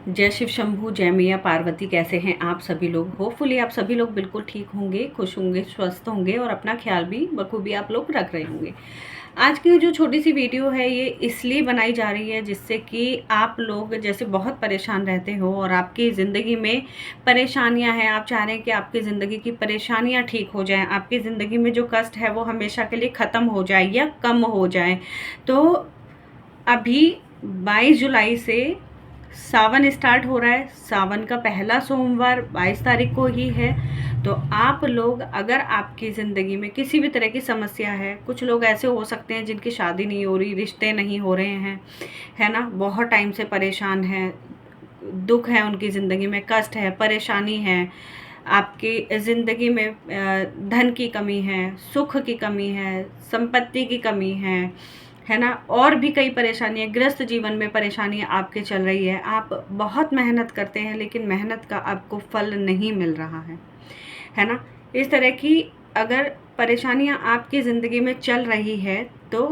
जय शिव शंभू, जय मैया पार्वती। कैसे हैं आप सभी लोग? होपफुली आप सभी लोग बिल्कुल ठीक होंगे, खुश होंगे, स्वस्थ होंगे और अपना ख्याल भी बखूबी आप लोग रख रहे होंगे। आज की जो छोटी सी वीडियो है ये इसलिए बनाई जा रही है जिससे कि आप लोग जैसे बहुत परेशान रहते हो और आपकी ज़िंदगी में परेशानियां हैं, आप चाह रहे हैं कि आपकी ज़िंदगी की परेशानियां ठीक हो जाएं, आपकी ज़िंदगी में जो कष्ट है वो हमेशा के लिए ख़त्म हो जाए या कम हो जाए। तो अभी 22 जुलाई से सावन स्टार्ट हो रहा है। सावन का पहला सोमवार 22 तारीख को ही है। तो आप लोग, अगर आपकी ज़िंदगी में किसी भी तरह की समस्या है, कुछ लोग ऐसे हो सकते हैं जिनकी शादी नहीं हो रही, रिश्ते नहीं हो रहे हैं, है ना, बहुत टाइम से परेशान हैं, दुख है उनकी ज़िंदगी में, कष्ट है, परेशानी है, आपकी ज़िंदगी में धन की कमी है, सुख की कमी है, संपत्ति की कमी है ना, और भी कई परेशानियाँ, गृहस्थ जीवन में परेशानियाँ आपके चल रही है। आप बहुत मेहनत करते हैं लेकिन मेहनत का आपको फल नहीं मिल रहा है ना। इस तरह की अगर परेशानियाँ आपकी ज़िंदगी में चल रही है तो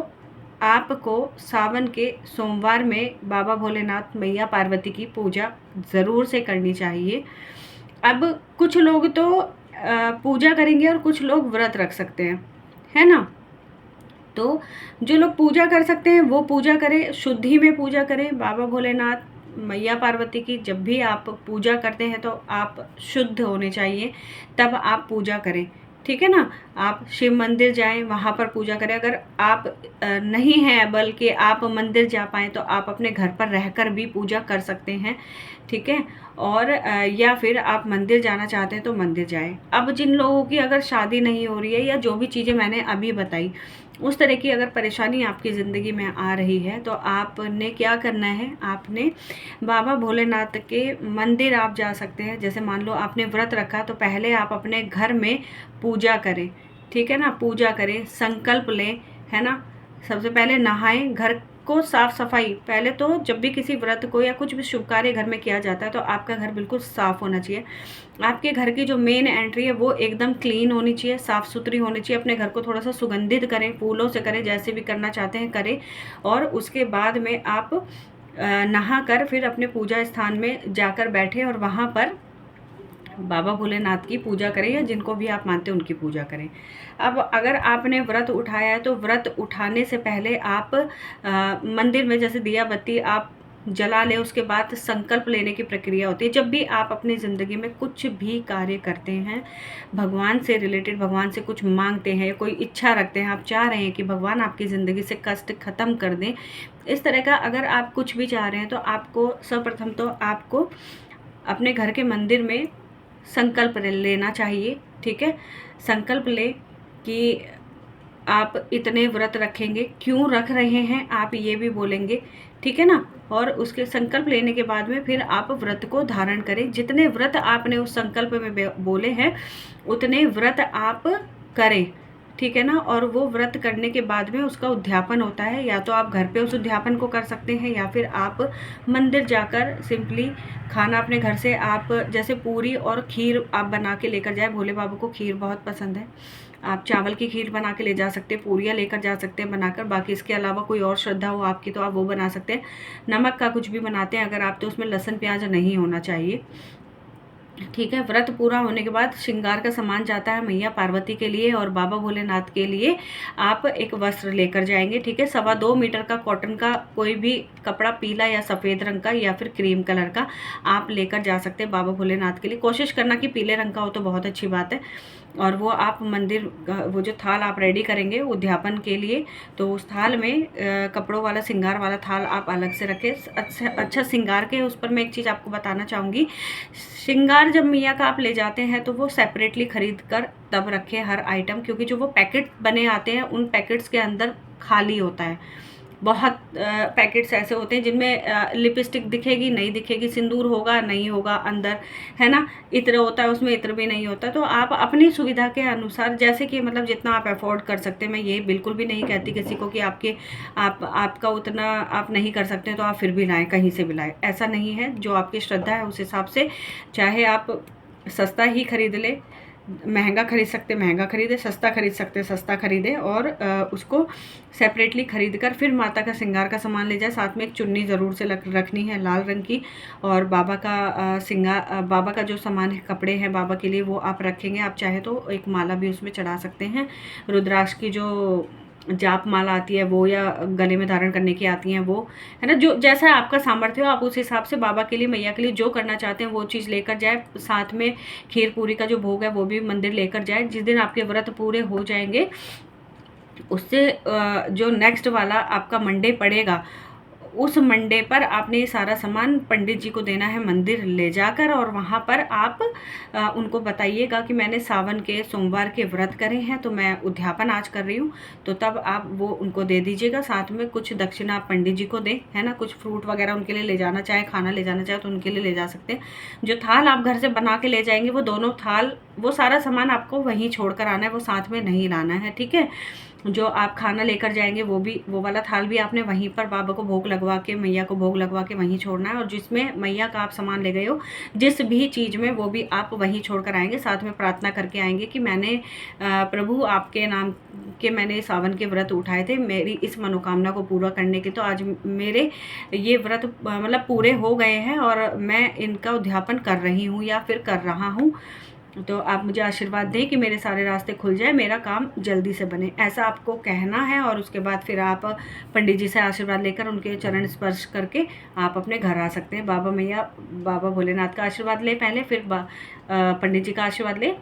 आपको सावन के सोमवार में बाबा भोलेनाथ, मैया पार्वती की पूजा ज़रूर से करनी चाहिए। अब कुछ लोग तो पूजा करेंगे और कुछ लोग व्रत रख सकते हैं, है ना। तो जो लोग पूजा कर सकते हैं वो पूजा करें, शुद्धि में पूजा करें। बाबा भोलेनाथ, मैया पार्वती की जब भी आप पूजा करते हैं तो आप शुद्ध होने चाहिए, तब आप पूजा करें, ठीक है ना। आप शिव मंदिर जाएं, वहाँ पर पूजा करें। अगर आप नहीं हैं बल्कि आप मंदिर जा पाएँ तो आप अपने घर पर रहकर भी पूजा कर सकते हैं, ठीक है। और या फिर आप मंदिर जाना चाहते हैं तो मंदिर जाएं। अब जिन लोगों की अगर शादी नहीं हो रही है या जो भी चीज़ें मैंने अभी बताई, उस तरह की अगर परेशानी आपकी ज़िंदगी में आ रही है तो आपने क्या करना है, आपने बाबा भोलेनाथ के मंदिर आप जा सकते हैं। जैसे मान लो आपने व्रत रखा तो पहले आप अपने घर में पूजा करें, ठीक है ना, पूजा करें, संकल्प लें, है ना। सबसे पहले नहाएं, घर को साफ सफाई, पहले तो जब भी किसी व्रत को या कुछ भी शुभ कार्य घर में किया जाता है तो आपका घर बिल्कुल साफ होना चाहिए। आपके घर की जो मेन एंट्री है वो एकदम क्लीन होनी चाहिए, साफ़ सुथरी होनी चाहिए। अपने घर को थोड़ा सा सुगंधित करें, फूलों से करें, जैसे भी करना चाहते हैं करें। और उसके बाद में आप नहा कर फिर अपने पूजा स्थान में जाकर बैठें और वहाँ पर बाबा भोलेनाथ की पूजा करें या जिनको भी आप मानते हैं उनकी पूजा करें। अब अगर आपने व्रत उठाया है तो व्रत उठाने से पहले आप मंदिर में जैसे दिया बत्ती आप जला लें। उसके बाद संकल्प लेने की प्रक्रिया होती है। जब भी आप अपनी ज़िंदगी में कुछ भी कार्य करते हैं, भगवान से रिलेटेड, भगवान से कुछ मांगते हैं, कोई इच्छा रखते हैं, आप चाह रहे हैं कि भगवान आपकी ज़िंदगी से कष्ट ख़त्म कर दें, इस तरह का अगर आप कुछ भी चाह रहे हैं तो आपको सर्वप्रथम तो आपको अपने घर के मंदिर में संकल्प लेना चाहिए, ठीक है। संकल्प लें कि आप इतने व्रत रखेंगे, क्यों रख रहे हैं आप ये भी बोलेंगे, ठीक है ना। और उसके संकल्प लेने के बाद में फिर आप व्रत को धारण करें। जितने व्रत आपने उस संकल्प में बोले हैं उतने व्रत आप करें, ठीक है ना। और वो व्रत करने के बाद में उसका उद्यापन होता है। या तो आप घर पे उस उद्यापन को कर सकते हैं या फिर आप मंदिर जाकर सिंपली खाना अपने घर से, आप जैसे पूरी और खीर आप बना के लेकर जाए। भोले बाबा को खीर बहुत पसंद है। आप चावल की खीर बना के ले जा सकते हैं, पूरियाँ लेकर जा सकते हैं बनाकर। बाकी इसके अलावा कोई और श्रद्धा हो आपकी तो आप वो बना सकते हैं। नमक का कुछ भी बनाते हैं अगर आप तो उसमें लहसुन प्याज नहीं होना चाहिए, ठीक है। व्रत पूरा होने के बाद श्रृंगार का सामान जाता है मैया पार्वती के लिए और बाबा भोलेनाथ के लिए आप एक वस्त्र लेकर जाएंगे, ठीक है। 2.25 मीटर का कॉटन का कोई भी कपड़ा, पीला या सफ़ेद रंग का या फिर क्रीम कलर का आप लेकर जा सकते हैं बाबा भोलेनाथ के लिए। कोशिश करना कि पीले रंग का हो तो बहुत अच्छी बात है। और वो आप मंदिर, वो जो थाल आप रेडी करेंगे उद्यापन के लिए, तो उस थाल में कपड़ों वाला श्रृंगार वाला थाल आप अलग से रखें। अच्छा श्रृंगार के उस पर मैं एक चीज़ आपको बताना चाहूँगी। श्रृंगार जब मैया का आप ले जाते हैं तो वो सेपरेटली खरीद कर तब रखें हर आइटम, क्योंकि जो वो पैकेट बने आते हैं उन पैकेट्स के अंदर खाली होता है। बहुत पैकेट्स ऐसे होते हैं जिनमें लिपस्टिक दिखेगी नहीं दिखेगी, सिंदूर होगा नहीं होगा अंदर, है ना, इत्र होता है उसमें, इत्र भी नहीं होता। तो आप अपनी सुविधा के अनुसार, जैसे कि मतलब जितना आप अफोर्ड कर सकते हैं, मैं ये बिल्कुल भी नहीं कहती किसी को कि आपका उतना आप नहीं कर सकते तो आप फिर भी लाएं, कहीं से भी लाएं, ऐसा नहीं है। जो आपकी श्रद्धा है उस हिसाब से, चाहे आप सस्ता ही खरीद लें, महंगा खरीद सकते महंगा खरीदे, सस्ता खरीद सकते सस्ता खरीदे, और उसको सेपरेटली खरीद कर फिर माता का श्रृंगार का सामान ले जाए। साथ में एक चुन्नी ज़रूर से रखनी है लाल रंग की, और बाबा का बाबा का जो सामान है, कपड़े हैं बाबा के लिए, वो आप रखेंगे। आप चाहे तो एक माला भी उसमें चढ़ा सकते हैं, रुद्राक्ष की जो जाप माला आती है वो, या गले में धारण करने की आती हैं वो, है ना। जो जैसा आपका सामर्थ्य हो आप उस हिसाब से बाबा के लिए, मैया के लिए जो करना चाहते हैं वो चीज़ लेकर जाए। साथ में खीर पूरी का जो भोग है वो भी मंदिर लेकर जाए। जिस दिन आपके व्रत पूरे हो जाएंगे उससे जो नेक्स्ट वाला आपका मंडे पड़ेगा, उस मंडे पर आपने ये सारा सामान पंडित जी को देना है मंदिर ले जाकर, और वहाँ पर आप उनको बताइएगा कि मैंने सावन के सोमवार के व्रत करे हैं तो मैं उद्यापन आज कर रही हूँ, तो तब आप वो उनको दे दीजिएगा। साथ में कुछ दक्षिणा आप पंडित जी को दें, है ना। कुछ फ्रूट वगैरह उनके लिए ले जाना चाहे, खाना ले जाना चाहे तो उनके लिए ले जा सकते हैं। जो थाल आप घर से बना के ले जाएंगे, वो दोनों थाल, वो सारा सामान आपको वहीं छोड़ कर आना है, वो साथ में नहीं लाना है, ठीक है। जो आप खाना लेकर जाएंगे वो वाला थाल भी आपने वहीं पर बाबा को भोग लगवा के, मैया को भोग लगवा के वहीं छोड़ना है। और जिसमें मैया का आप सामान ले गए हो, जिस भी चीज़ में, वो भी आप वहीं छोड़ कर आएंगे। साथ में प्रार्थना करके आएंगे कि मैंने प्रभु आपके नाम के मैंने सावन के व्रत उठाए थे, मेरी इस मनोकामना को पूरा करने के, तो आज मेरे ये व्रत मतलब पूरे हो गए हैं और मैं इनका उद्यापन कर रही हूँ या फिर कर रहा हूँ। तो आप मुझे आशीर्वाद दें कि मेरे सारे रास्ते खुल जाए, मेरा काम जल्दी से बने, ऐसा आपको कहना है। और उसके बाद फिर आप पंडित जी से आशीर्वाद लेकर, उनके चरण स्पर्श करके आप अपने घर आ सकते हैं। बाबा मैया, बाबा भोलेनाथ का आशीर्वाद ले पहले, फिर पंडित जी का आशीर्वाद ले,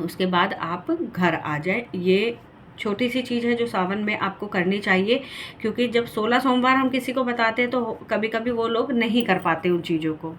उसके बाद आप घर आ जाए। ये छोटी सी चीज़ है जो सावन में आपको करनी चाहिए, क्योंकि जब 16 सोमवार हम किसी को बताते हैं तो कभी कभी वो लोग नहीं कर पाते उन चीज़ों को।